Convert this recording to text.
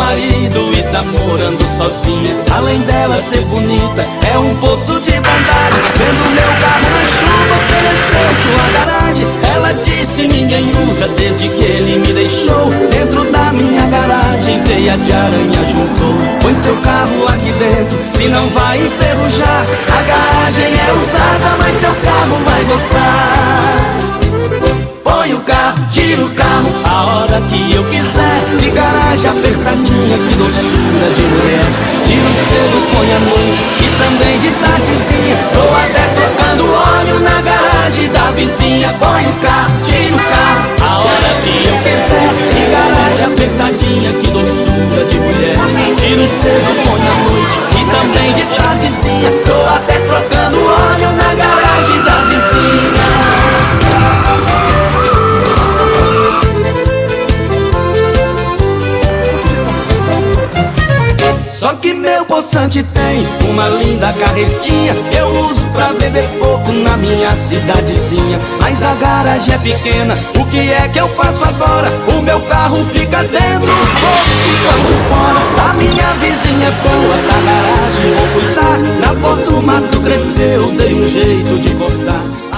marido e tá morando sozinha. Além dela ser bonita, é um poço de bondade. Vendo meu carro na chuva, ofereceu sua garagem. Ela disse ninguém usa desde que ele me deixou. Dentro da minha garagem, teia de aranha juntou. Põe seu carro aqui dentro, se não vai enferrujar. A garagem é usada, mas seu carro vai gostar. Põe o carro, tira o carro, a hora que eu quiser. De garagem apertadinha, que doçura de mulher. Tiro cedo, põe à noite e também de tardezinha. Tô até trocando óleo na garagem da vizinha. Põe o carro, tira o carro, a hora que eu quiser. De garagem apertadinha, que doçura de mulher. Tiro cedo, põe à noite e também de tardezinha. Tô até trocando óleo na garagem da vizinha. Só que meu poçante tem uma linda carretinha. Eu uso pra beber pouco na minha cidadezinha. Mas a garagem é pequena, o que é que eu faço agora? O meu carro fica dentro, os poucos ficando fora. A minha vizinha é boa, da garagem vou cuidar. Na porta o mato cresceu, dei um jeito de cortar.